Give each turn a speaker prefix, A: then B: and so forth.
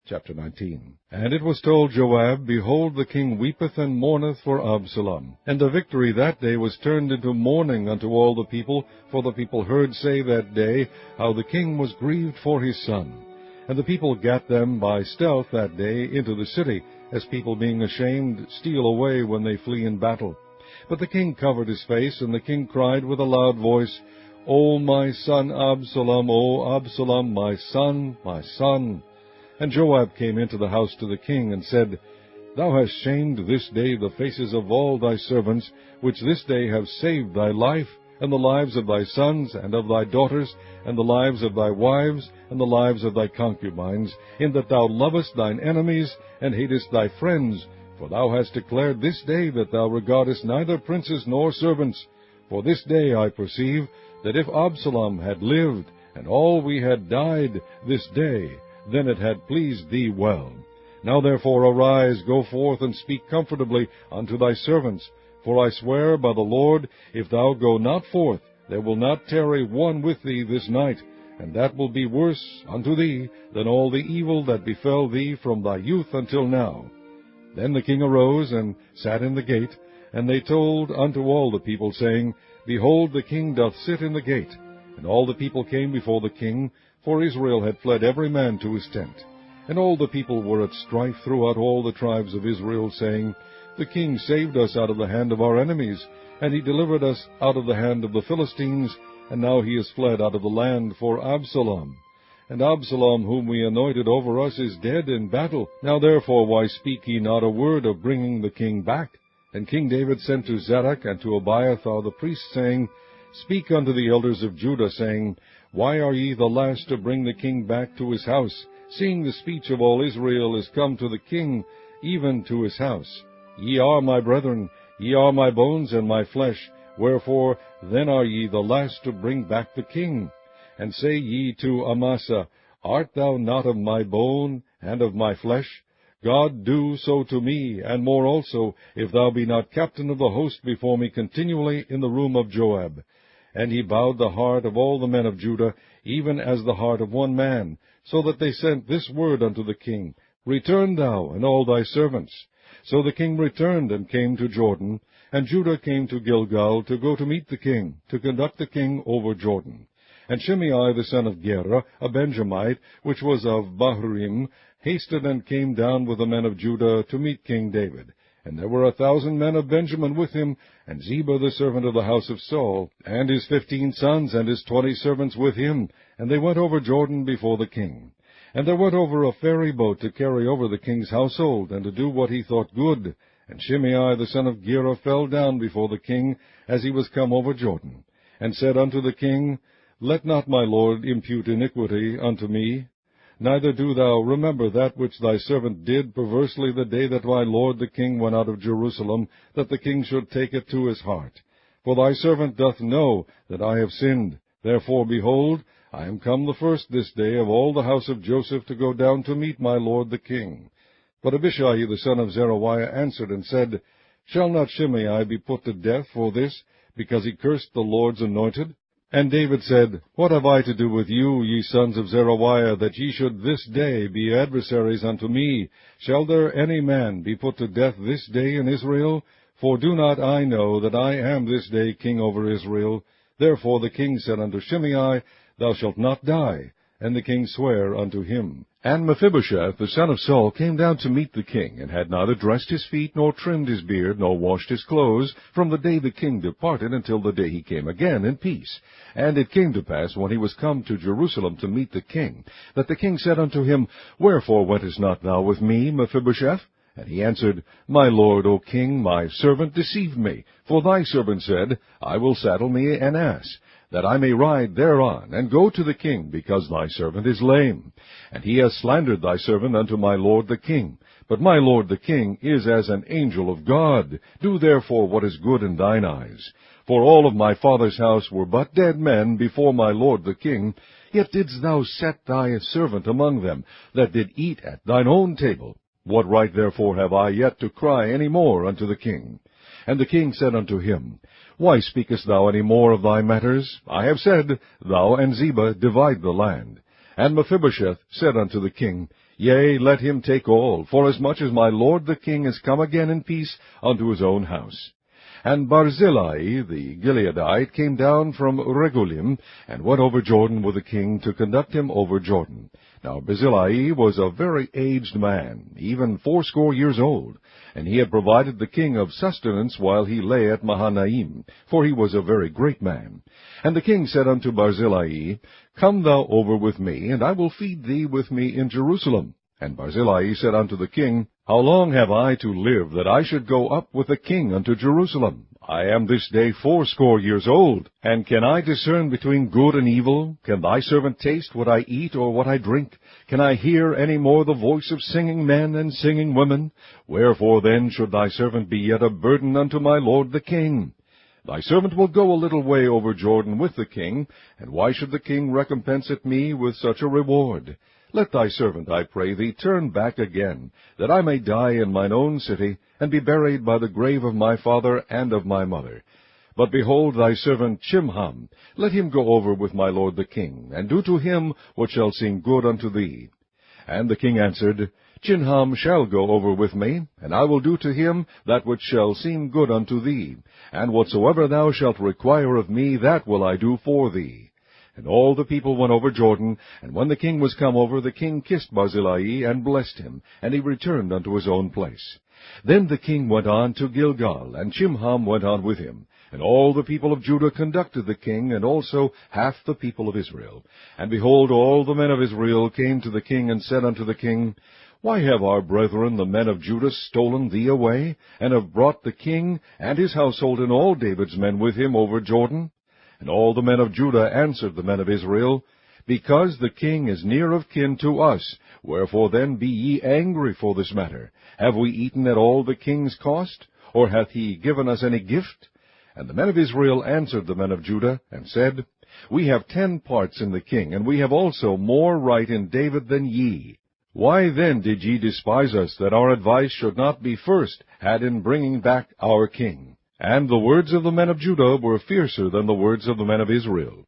A: Chapter 19. And it was told Joab, Behold, the king weepeth and mourneth for Absalom. And the victory that day was turned into mourning unto all the people, for the people heard say that day, how the king was grieved for his son. And the people gat them by stealth that day into the city, as people being ashamed steal away when they flee in battle. But the king covered his face, and the king cried with a loud voice, O my son Absalom, O Absalom, my son, my son. And Joab came into the house to the king, and said, Thou hast shamed this day the faces of all thy servants, which this day have saved thy life, and the lives of thy sons, and of thy daughters, and the lives of thy wives, and the lives of thy concubines, in that thou lovest thine enemies, and hatest thy friends. For thou hast declared this day that thou regardest neither princes nor servants. For this day I perceive that if Absalom had lived, and all we had died this day, then it had pleased thee well. Now therefore arise, go forth, and speak comfortably unto thy servants. For I swear by the Lord, if thou go not forth, there will not tarry one with thee this night, and that will be worse unto thee than all the evil that befell thee from thy youth until now. Then the king arose and sat in the gate, and they told unto all the people, saying, Behold, the king doth sit in the gate. And all the people came before the king, for Israel had fled every man to his tent. And all the people were at strife throughout all the tribes of Israel, saying, The king saved us out of the hand of our enemies, and he delivered us out of the hand of the Philistines, and now he is fled out of the land for Absalom. And Absalom, whom we anointed over us, is dead in battle. Now therefore why speak ye not a word of bringing the king back? And King David sent to Zadok and to Abiathar the priests, saying, Speak unto the elders of Judah, saying, Why are ye the last to bring the king back to his house, seeing the speech of all Israel is come to the king, even to his house? Ye are my brethren, ye are my bones and my flesh, wherefore then are ye the last to bring back the king? And say ye to Amasa, Art thou not of my bone and of my flesh? God do so to me, and more also, if thou be not captain of the host before me continually in the room of Joab. And he bowed the heart of all the men of Judah, even as the heart of one man, so that they sent this word unto the king, Return thou, and all thy servants. So the king returned, and came to Jordan, and Judah came to Gilgal to go to meet the king, to conduct the king over Jordan. And Shimei the son of Gera, a Benjamite, which was of Bahurim, hasted and came down with the men of Judah to meet King David. And there were 1,000 men of Benjamin with him, and Ziba the servant of the house of Saul, and his 15 sons, and his 20 servants with him. And they went over Jordan before the king. And there went over a ferry boat to carry over the king's household, and to do what he thought good. And Shimei the son of Gera fell down before the king, as he was come over Jordan, and said unto the king, Let not my lord impute iniquity unto me. Neither do thou remember that which thy servant did perversely the day that my lord the king went out of Jerusalem, that the king should take it to his heart. For thy servant doth know that I have sinned. Therefore, behold, I am come the first this day of all the house of Joseph to go down to meet my lord the king. But Abishai the son of Zeruiah answered and said, Shall not Shimei be put to death for this, because he cursed the Lord's anointed? And David said, What have I to do with you, ye sons of Zeruiah, that ye should this day be adversaries unto me? Shall there any man be put to death this day in Israel? For do not I know that I am this day king over Israel? Therefore the king said unto Shimei, Thou shalt not die. And the king sware unto him. And Mephibosheth the son of Saul came down to meet the king, and had neither dressed his feet, nor trimmed his beard, nor washed his clothes, from the day the king departed until the day he came again in peace. And it came to pass, when he was come to Jerusalem to meet the king, that the king said unto him, Wherefore wentest not thou with me, Mephibosheth? And he answered, My lord, O king, my servant deceived me. For thy servant said, I will saddle me an ass, that I may ride thereon, and go to the king, because thy servant is lame. And he has slandered thy servant unto my lord the king. But my lord the king is as an angel of God. Do therefore what is good in thine eyes. For all of my father's house were but dead men before my lord the king, yet didst thou set thy servant among them, that did eat at thine own table. What right therefore have I yet to cry any more unto the king? And the king said unto him, Why speakest thou any more of thy matters? I have said, Thou and Ziba divide the land. And Mephibosheth said unto the king, Yea, let him take all, forasmuch as my lord the king is come again in peace unto his own house. And Barzillai the Gileadite came down from Regulim, and went over Jordan with the king to conduct him over Jordan. Now Barzillai was a very aged man, even 80 years old, and he had provided the king of sustenance while he lay at Mahanaim, for he was a very great man. And the king said unto Barzillai, Come thou over with me, and I will feed thee with me in Jerusalem. And Barzillai said unto the king, How long have I to live, that I should go up with the king unto Jerusalem? I am this day 80 years old, and can I discern between good and evil? Can thy servant taste what I eat or what I drink? Can I hear any more the voice of singing men and singing women? Wherefore then should thy servant be yet a burden unto my lord the king? Thy servant will go a little way over Jordan with the king, and why should the king recompense it me with such a reward? Let thy servant, I pray thee, turn back again, that I may die in mine own city, and be buried by the grave of my father and of my mother. But behold thy servant Chimham, let him go over with my lord the king, and do to him what shall seem good unto thee. And the king answered, Chimham shall go over with me, and I will do to him that which shall seem good unto thee, and whatsoever thou shalt require of me, that will I do for thee. And all the people went over Jordan, and when the king was come over, the king kissed Barzillai, and blessed him, and he returned unto his own place. Then the king went on to Gilgal, and Chimham went on with him. And all the people of Judah conducted the king, and also half the people of Israel. And behold, all the men of Israel came to the king, and said unto the king, Why have our brethren the men of Judah stolen thee away, and have brought the king and his household and all David's men with him over Jordan? And all the men of Judah answered the men of Israel, Because the king is near of kin to us, wherefore then be ye angry for this matter? Have we eaten at all the king's cost? Or hath he given us any gift? And the men of Israel answered the men of Judah, and said, We have 10 parts in the king, and we have also more right in David than ye. Why then did ye despise us, that our advice should not be first had in bringing back our king? And the words of the men of Judah were fiercer than the words of the men of Israel.